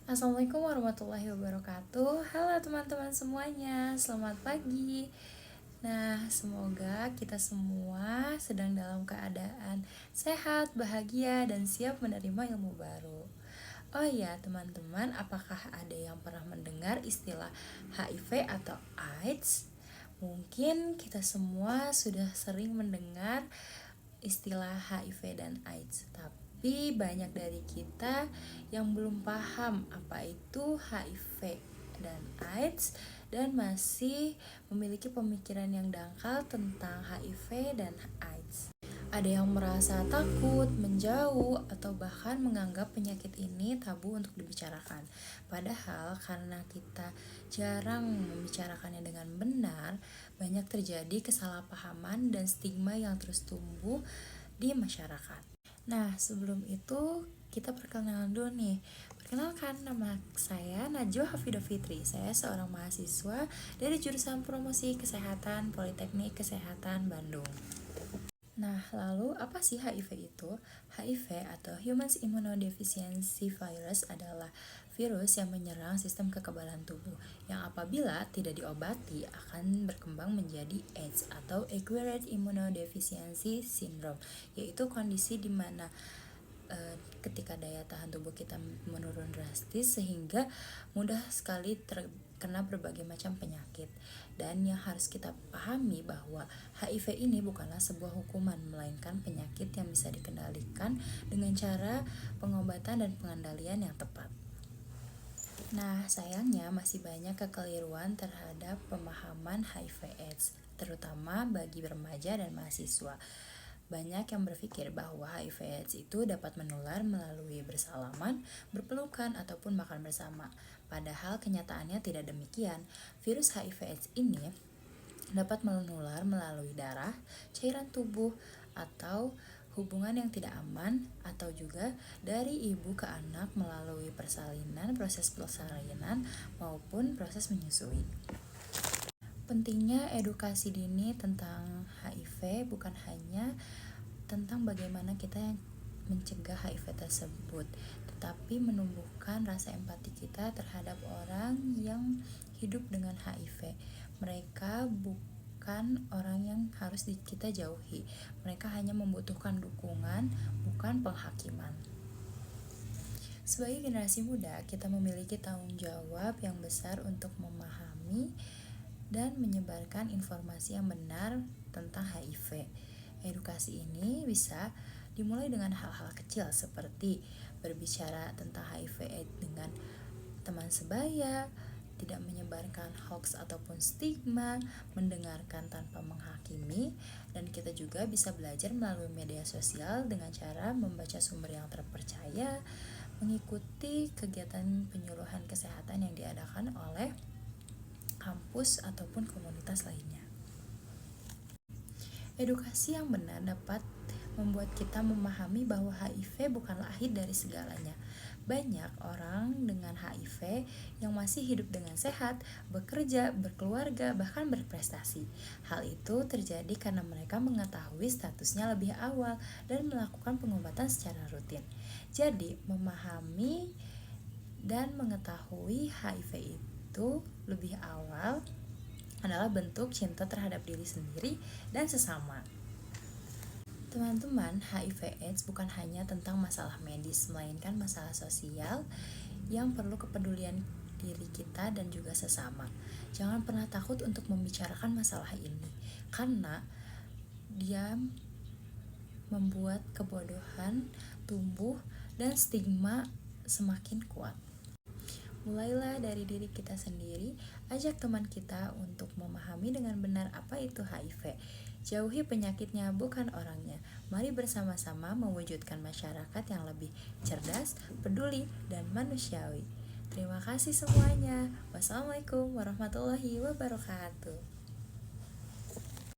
Assalamualaikum warahmatullahi wabarakatuh. Halo teman-teman semuanya, selamat pagi. Nah, semoga kita semua sedang dalam keadaan sehat, bahagia, dan siap menerima ilmu baru. Oh iya teman-teman, apakah ada yang pernah mendengar istilah HIV atau AIDS? Mungkin kita semua sudah sering mendengar istilah HIV dan AIDS, tapi banyak dari kita yang belum paham apa itu HIV dan AIDS dan masih memiliki pemikiran yang dangkal tentang HIV dan AIDS. Ada yang merasa takut, menjauh, atau bahkan menganggap penyakit ini tabu untuk dibicarakan. Padahal karena kita jarang membicarakannya dengan benar, banyak terjadi kesalahpahaman dan stigma yang terus tumbuh di masyarakat. Nah, sebelum itu kita perkenalan dulu nih. Perkenalkan, nama saya Najwa Hafidah Fitri. Saya seorang mahasiswa dari jurusan Promosi Kesehatan Politeknik Kesehatan Bandung. Nah, lalu apa sih HIV itu? HIV atau Human Immunodeficiency Virus adalah virus yang menyerang sistem kekebalan tubuh yang apabila tidak diobati akan berkembang menjadi AIDS atau Acquired Immunodeficiency Syndrome, yaitu kondisi di mana ketika daya tahan tubuh kita menurun drastis sehingga mudah sekali terkena berbagai macam penyakit. Dan yang harus kita pahami bahwa HIV ini bukanlah sebuah hukuman, melainkan penyakit yang bisa dikendalikan dengan cara pengobatan dan pengendalian yang tepat. Nah, sayangnya masih banyak kekeliruan terhadap pemahaman HIV/AIDS, terutama bagi remaja dan mahasiswa. Banyak yang berpikir bahwa HIV/AIDS itu dapat menular melalui bersalaman, berpelukan, ataupun makan bersama. Padahal kenyataannya tidak demikian. Virus HIV/AIDS ini dapat menular melalui darah, cairan tubuh, atau hubungan yang tidak aman, atau juga dari ibu ke anak melalui persalinan, proses persalinan, maupun proses menyusui. Pentingnya edukasi dini tentang HIV bukan hanya tentang bagaimana kita mencegah HIV tersebut, tetapi menumbuhkan rasa empati kita terhadap orang yang hidup dengan HIV. Mereka bukan orang yang harus kita jauhi. Mereka hanya membutuhkan dukungan, bukan penghakiman. Sebagai generasi muda, kita memiliki tanggung jawab yang besar untuk memahami dan menyebarkan informasi yang benar tentang HIV. Edukasi ini bisa dimulai dengan hal-hal kecil seperti berbicara tentang HIV/AIDS dengan teman sebaya, tidak menyebarkan hoax ataupun stigma, mendengarkan tanpa menghakimi, dan kita juga bisa belajar melalui media sosial dengan cara membaca sumber yang terpercaya, mengikuti kegiatan penyuluhan kesehatan yang diadakan oleh kampus ataupun komunitas lainnya. Edukasi yang benar dapat membuat kita memahami bahwa HIV bukanlah akhir dari segalanya. Banyak orang dengan HIV yang masih hidup dengan sehat, bekerja, berkeluarga, bahkan berprestasi. Hal itu terjadi karena mereka mengetahui statusnya lebih awal dan melakukan pengobatan secara rutin. Jadi, memahami dan mengetahui HIV itu lebih awal adalah bentuk cinta terhadap diri sendiri dan sesama. Teman-teman, HIV/AIDS bukan hanya tentang masalah medis, melainkan masalah sosial yang perlu kepedulian diri kita dan juga sesama. Jangan pernah takut untuk membicarakan masalah ini, karena dia membuat kebodohan tumbuh dan stigma semakin kuat. Mulailah dari diri kita sendiri, ajak teman kita untuk memahami dengan benar apa itu HIV. Jauhi penyakitnya, bukan orangnya. Mari bersama-sama mewujudkan masyarakat yang lebih cerdas, peduli, dan manusiawi. Terima kasih semuanya. Wassalamualaikum warahmatullahi wabarakatuh.